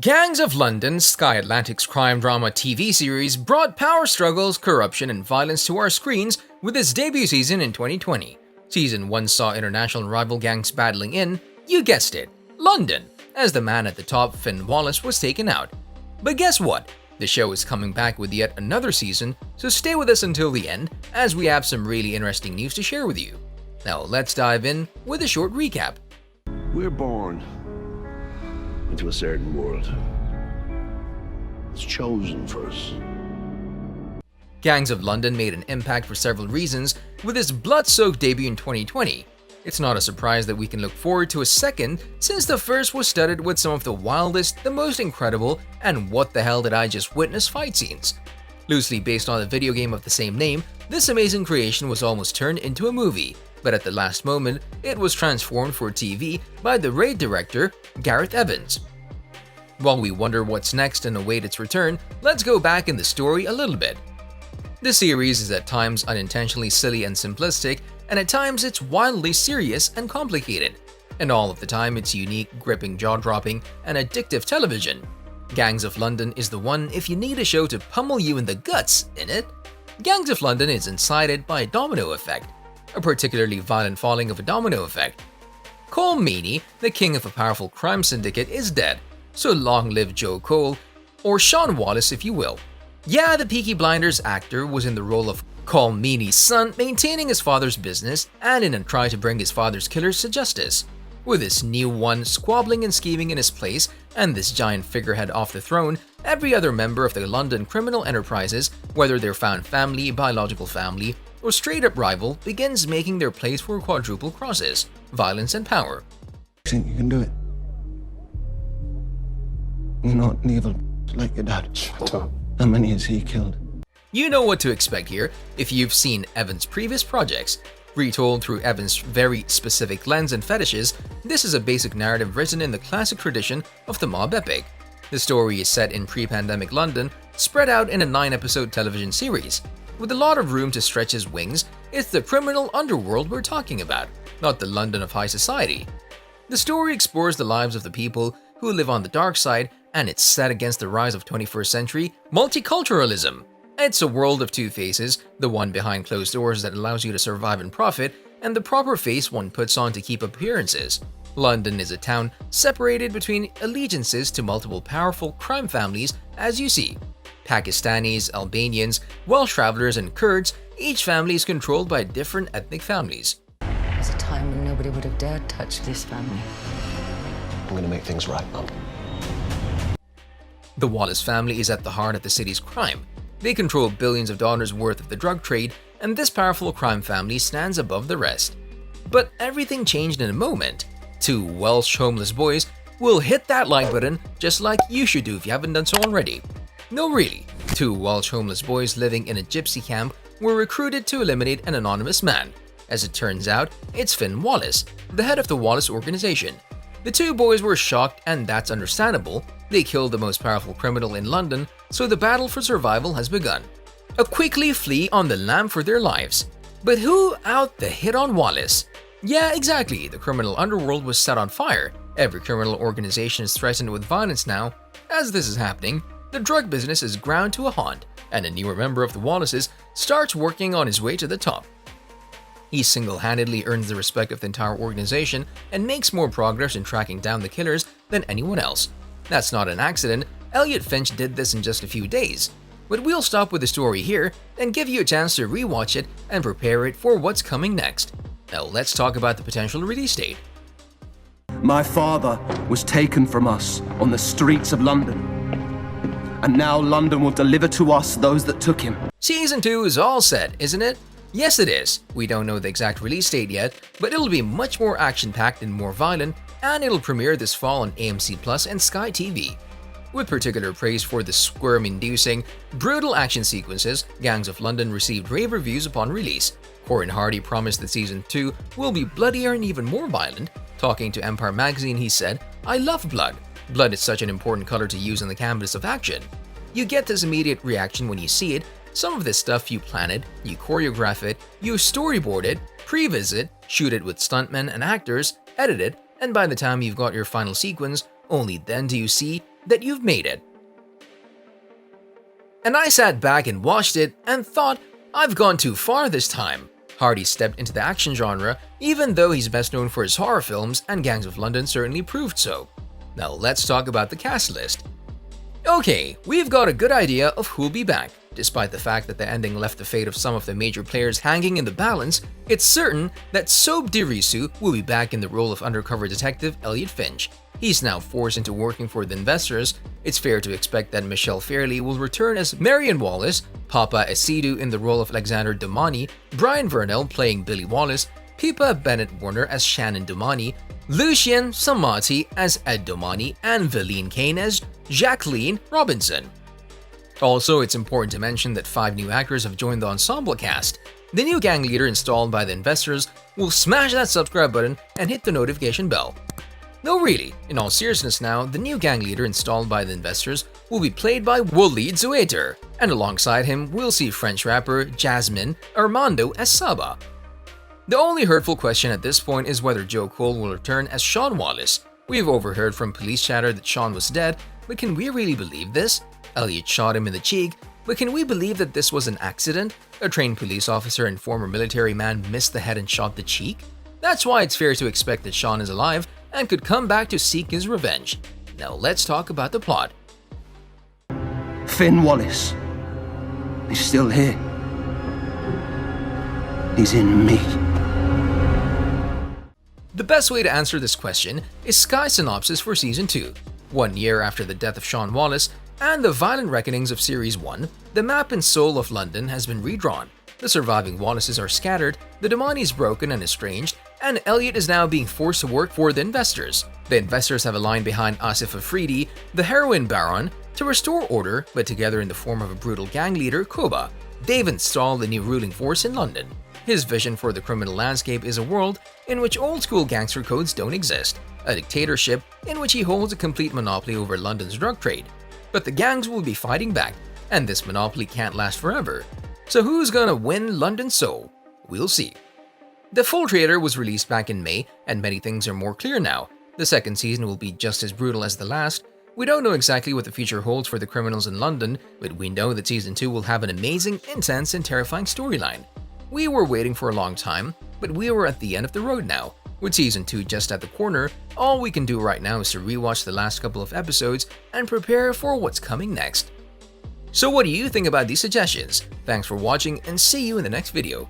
Gangs of London, Sky Atlantic's crime drama TV series, brought power struggles, corruption, and violence to our screens with its debut season in 2020. Season 1 saw international rival gangs battling in, you guessed it, London, as the man at the top, Finn Wallace, was taken out. But guess what? The show is coming back with yet another season, so stay with us until the end, as we have some really interesting news to share with you. Now let's dive in with a short recap. We're born into a certain world. It's chosen for us. Gangs of London made an impact for several reasons with its blood-soaked debut in 2020. It's not a surprise that we can look forward to a second, since the first was studded with some of the wildest, the most incredible, and what the hell did I just witness fight scenes. Loosely based on the video game of the same name, this amazing creation was almost turned into a movie, but at the last moment, it was transformed for TV by the Raid director, Gareth Evans. While we wonder what's next and await its return, let's go back in the story a little bit. The series is at times unintentionally silly and simplistic, and at times it's wildly serious and complicated. And all of the time it's unique, gripping, jaw-dropping, and addictive television. Gangs of London is the one if you need a show to pummel you in the guts, innit? Gangs of London is incited by a domino effect, a particularly violent falling of a domino effect. Cole Meany, the king of a powerful crime syndicate, is dead, so long live Joe Cole, or Sean Wallace if you will. Yeah, the Peaky Blinders actor was in the role of Cole Meany's son, maintaining his father's business and in a try to bring his father's killers to justice. With this new one squabbling and scheming in his place and this giant figurehead off the throne, every other member of the London criminal enterprises, whether they're found family, biological family, or straight-up rival, begins making their place for quadruple crosses, violence and power. I think you can do it. You're not an evil like your dad. Shut up. How many has he killed? You know what to expect here if you've seen Evans' previous projects. Retold through Evans' very specific lens and fetishes, this is a basic narrative written in the classic tradition of the mob epic. The story is set in pre-pandemic London, spread out in a 9-episode television series. With a lot of room to stretch his wings, it's the criminal underworld we're talking about, not the London of high society. The story explores the lives of the people who live on the dark side, and it's set against the rise of 21st century multiculturalism. It's a world of two faces, the one behind closed doors that allows you to survive and profit, and the proper face one puts on to keep appearances. London is a town separated between allegiances to multiple powerful crime families, as you see. Pakistanis, Albanians, Welsh travelers, and Kurds, each family is controlled by different ethnic families. There's a time when nobody would have dared touch this family. I'm gonna make things right, Mum. The Wallace family is at the heart of the city's crime. They control billions of dollars worth of the drug trade, and this powerful crime family stands above the rest. But everything changed in a moment. Two Welsh homeless boys will hit that like button just like you should do if you haven't done so already. No, really. Two Welsh homeless boys living in a gypsy camp were recruited to eliminate an anonymous man. As it turns out, it's Finn Wallace, the head of the Wallace organization. The two boys were shocked, and that's understandable. They killed the most powerful criminal in London, so the battle for survival has begun. A quickly flee on the lam for their lives. But who out the hit on Wallace? Yeah, exactly, the criminal underworld was set on fire. Every criminal organization is threatened with violence now. As this is happening, the drug business is ground to a halt, and a newer member of the Wallaces starts working on his way to the top. He single-handedly earns the respect of the entire organization and makes more progress in tracking down the killers than anyone else. That's not an accident, Elliot Finch did this in just a few days. But we'll stop with the story here and give you a chance to rewatch it and prepare it for what's coming next. Now let's talk about the potential release date. My father was taken from us on the streets of London. And now London will deliver to us those that took him. Season 2 is all set, isn't it? Yes, it is. We don't know the exact release date yet, but it'll be much more action-packed and more violent, and it'll premiere this fall on AMC Plus and Sky TV. With particular praise for the squirm-inducing, brutal action sequences, Gangs of London received rave reviews upon release. Corin Hardy promised that Season 2 will be bloodier and even more violent. Talking to Empire magazine, he said, "I love blood. Blood is such an important color to use on the canvas of action. You get this immediate reaction when you see it. Some of this stuff you plan it, you choreograph it, you storyboard it, pre-visit, shoot it with stuntmen and actors, edit it, and by the time you've got your final sequence, only then do you see that you've made it. And I sat back and watched it and thought, I've gone too far this time. Hardy stepped into the action genre, even though he's best known for his horror films, and Gangs of London certainly proved so. Now let's talk about the cast list. Okay, we've got a good idea of who'll be back. Despite the fact that the ending left the fate of some of the major players hanging in the balance, it's certain that Soap Dirisu will be back in the role of undercover detective Elliot Finch. He's now forced into working for the investors. It's fair to expect that Michelle Fairley will return as Marion Wallace, Papa Esidu in the role of Alexander Domani, Brian Vernell playing Billy Wallace, Pippa Bennet-Warner as Shannon Domani, Lucien Samati as Ed Domani, and Veline Kane as Jacqueline Robinson. Also, it's important to mention that 5 new actors have joined the ensemble cast. The new gang leader installed by the investors will smash that subscribe button and hit the notification bell. No, really, in all seriousness now, the new gang leader installed by the investors will be played by Waleed Zouater, and alongside him we'll see French rapper Jasmine Armando as Saba. The only hurtful question at this point is whether Joe Cole will return as Sean Wallace. We've overheard from police chatter that Sean was dead, but can we really believe this? Elliot shot him in the cheek, but can we believe that this was an accident? A trained police officer and former military man missed the head and shot the cheek? That's why it's fair to expect that Sean is alive and could come back to seek his revenge. Now let's talk about the plot. Finn Wallace. He's still here. He's in me. The best way to answer this question is Sky Synopsis for Season 2. 1 year after the death of Sean Wallace and the violent reckonings of Series 1, the map and soul of London has been redrawn. The surviving Wallaces are scattered, the Domani is broken and estranged, and Elliot is now being forced to work for the investors. The investors have aligned behind Asif Afridi, the heroin baron, to restore order, but together in the form of a brutal gang leader, Koba. They've installed the new ruling force in London. His vision for the criminal landscape is a world in which old-school gangster codes don't exist, a dictatorship in which he holds a complete monopoly over London's drug trade. But the gangs will be fighting back, and this monopoly can't last forever. So who's gonna win London's soul? We'll see. The full trailer was released back in May, and many things are more clear now. The second season will be just as brutal as the last. We don't know exactly what the future holds for the criminals in London, but we know that Season 2 will have an amazing, intense, and terrifying storyline. We were waiting for a long time, but we were at the end of the road now. With Season 2 just at the corner, all we can do right now is to rewatch the last couple of episodes and prepare for what's coming next. So what do you think about these suggestions? Thanks for watching and see you in the next video.